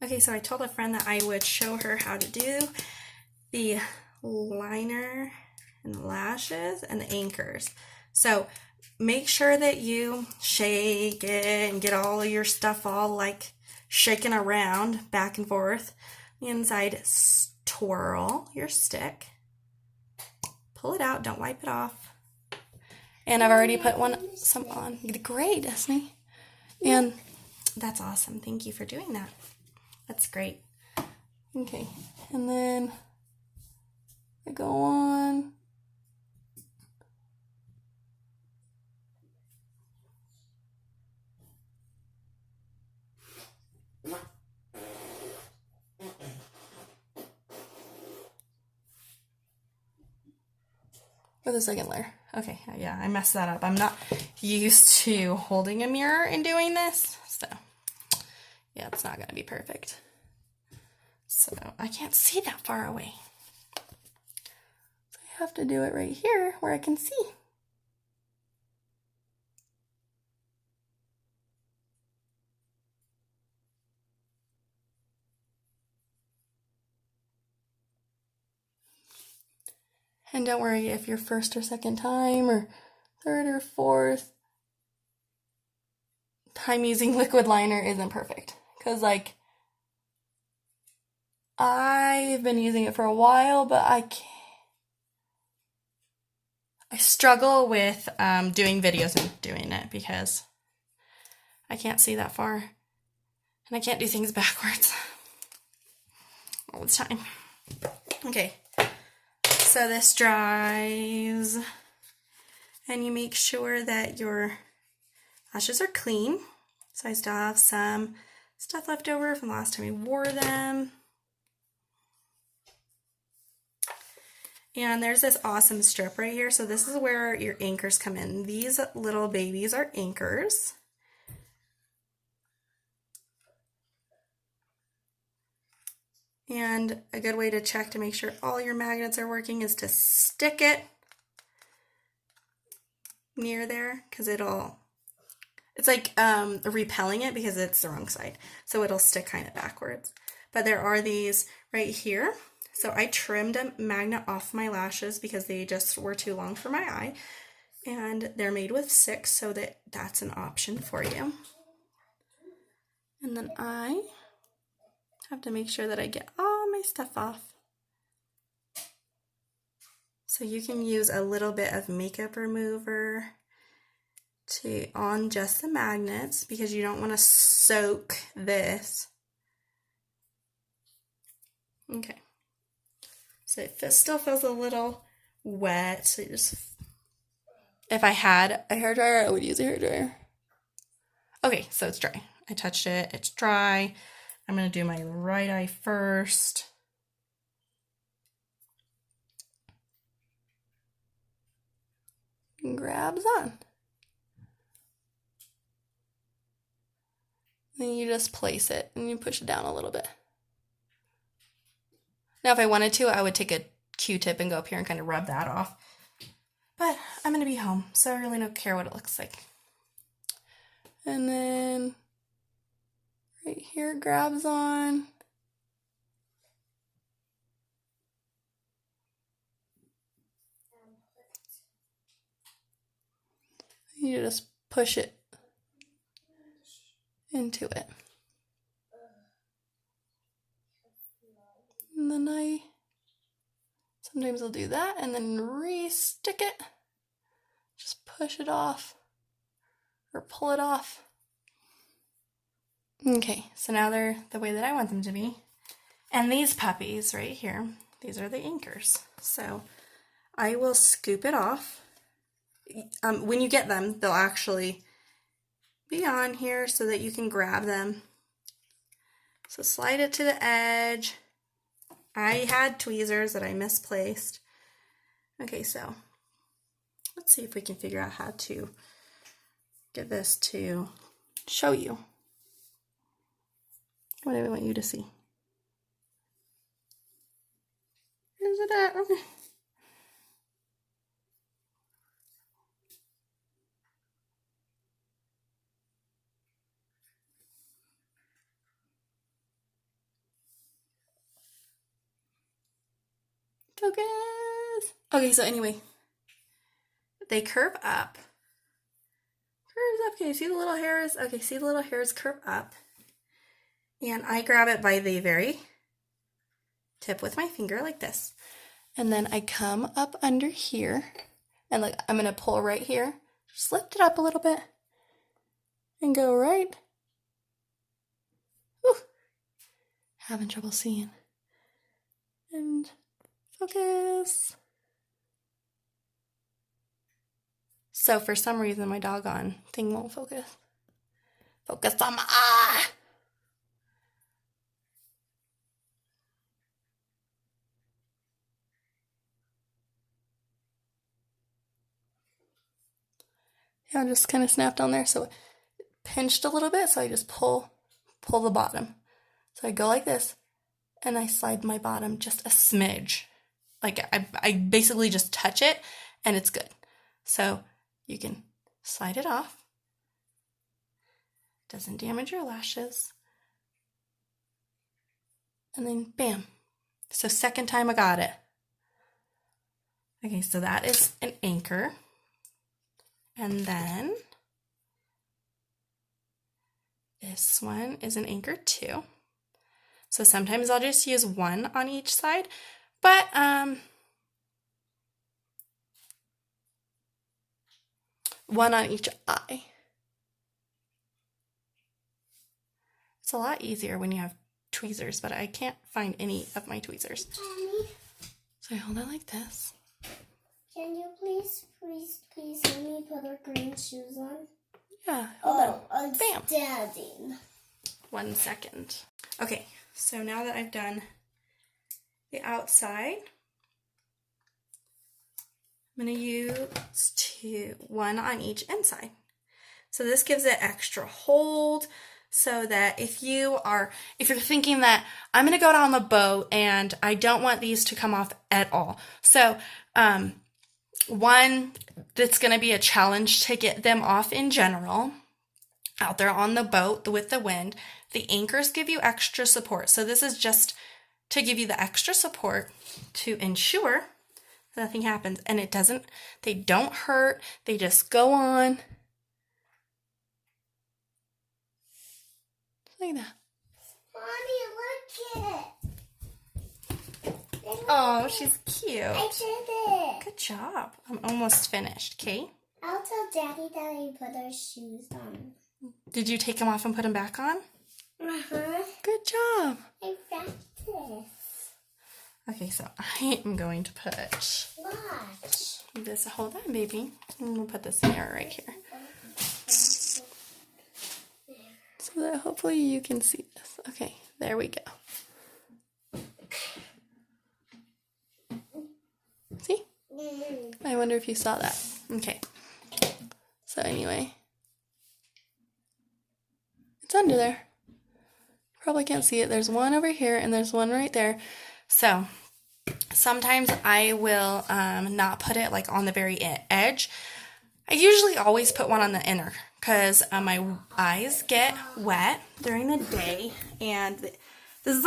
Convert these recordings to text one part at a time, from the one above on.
Okay, so I told a friend that I would show her how to do the liner and the lashes and the anchors. So make sure that you shake it and get all of your stuff all like shaking around back and forth. The inside, twirl your stick. Pull it out, don't wipe it off. And I've already put some on. Great, Destiny. And that's awesome. Thank you for doing that. That's great. Okay, and then I go on. For the second layer. Okay, yeah, I messed that up. I'm not used to holding a mirror and doing this, so yeah, it's not gonna be perfect. So I can't see that far away. So I have to do it right here where I can see. And don't worry if you're first or second time or third or fourth time using liquid liner isn't perfect. Because like I've been using it for a while, but I struggle with doing videos and doing it because I can't see that far. And I can't do things backwards all the time. Okay. So this dries, and you make sure that your lashes are clean. So I still have some stuff left over from the last time we wore them. And there's this awesome strip right here. So this is where your anchors come in. These little babies are anchors. And a good way to check to make sure all your magnets are working is to stick it near there, because it's like repelling it because it's the wrong side. So it'll stick kind of backwards. But there are these right here. So I trimmed a magnet off my lashes because they just were too long for my eye. And they're made with 6, so that's an option for you. And then I have to make sure that I get all my stuff off. So you can use a little bit of makeup remover on just the magnets because you don't want to soak this. Okay. So it still feels a little wet. So if I had a hairdryer, I would use a hairdryer. Okay, so it's dry. I touched it. It's dry. I'm going to do my right eye first. And grabs on. Then you just place it and you push it down a little bit. Now if I wanted to, I would take a Q-tip and go up here and kind of rub that off. But I'm going to be home, so I really don't care what it looks like. And then right here it grabs on. You just push it into it. And then sometimes I'll do that and then re-stick it. Just push it off or pull it off. Okay, so now they're the way that I want them to be. And these puppies right here, these are the anchors. So I will scoop it off. When you get them, they'll actually be on here so that you can grab them. So slide it to the edge. I had tweezers that I misplaced. Okay, so let's see if we can figure out how to get this to show you what I want you to see. Where's it at? Okay. Focus. Okay, so anyway, they curve up. Curves up. Okay, see the little hairs? Okay, see the little hairs curve up. And I grab it by the very tip with my finger like this. And then I come up under here. And like I'm going to pull right here. Just lift it up a little bit. And go right. Whew. Having trouble seeing. And focus. So for some reason my doggone thing won't focus. Focus on my eye. Yeah, I just kind of snapped on there, so it pinched a little bit, so I just pull the bottom. So I go like this, and I slide my bottom just a smidge. Like I basically just touch it, and it's good. So you can slide it off. Doesn't damage your lashes. And then bam. So second time I got it. Okay, so that is an anchor. And then this one is an anchor too. So sometimes I'll just use one on each side, but one on each eye. It's a lot easier when you have tweezers, but I can't find any of my tweezers. Mommy, So I hold it like this. can you please let me put our green shoes on? Yeah, hold on. I'm Bam. standing. 1 second. Okay, so now that I've done the outside, I'm going to use one on each inside. So this gives it extra hold so that if you're thinking that I'm going to go down the boat and I don't want these to come off at all. So one that's going to be a challenge to get them off in general out there on the boat with the wind. The anchors give you extra support. So this is just to give you the extra support to ensure nothing happens. And they don't hurt. They just go on. Like that. Mommy, look it. Oh, she's cute. I did it. Good job. I'm almost finished, okay? I'll tell Daddy that I put our shoes on. Did you take them off and put them back on? Uh-huh. Good job. I practiced. Okay, so I am going to put Watch. this. Hold on, baby. And we'll put this mirror right here. So that hopefully you can see this. Okay, there we go. See? I wonder if you saw that. Okay. So anyway, it's under there. Probably can't see it. There's one over here and there's one right there. So sometimes I will not put it like on the very edge. I usually always put one on the inner because my eyes get wet during the day, and this is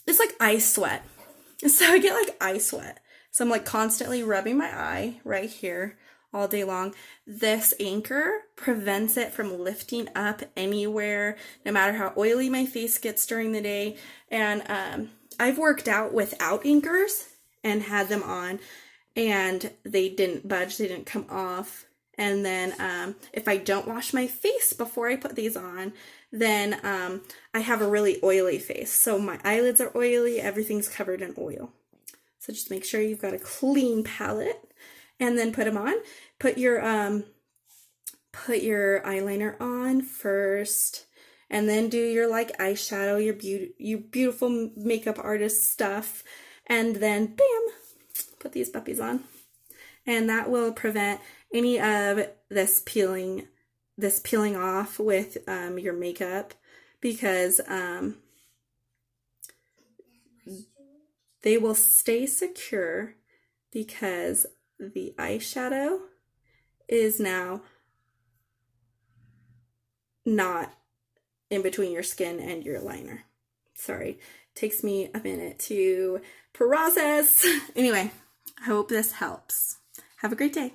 it's like eye sweat. So I get like eye sweat. So I'm like constantly rubbing my eye right here all day long. This anchor prevents it from lifting up anywhere, no matter how oily my face gets during the day. And I've worked out without anchors and had them on, and they didn't budge, they didn't come off. And then if I don't wash my face before I put these on, then I have a really oily face. So my eyelids are oily, everything's covered in oil. So just make sure you've got a clean palette and then put them on. Put your eyeliner on first, and then do your like eyeshadow, your beautiful makeup artist stuff, and then bam, put these puppies on. And that will prevent any of this peeling off with your makeup, because they will stay secure because the eyeshadow is now not in between your skin and your liner. Sorry, takes me a minute to process. Anyway, I hope this helps. Have a great day.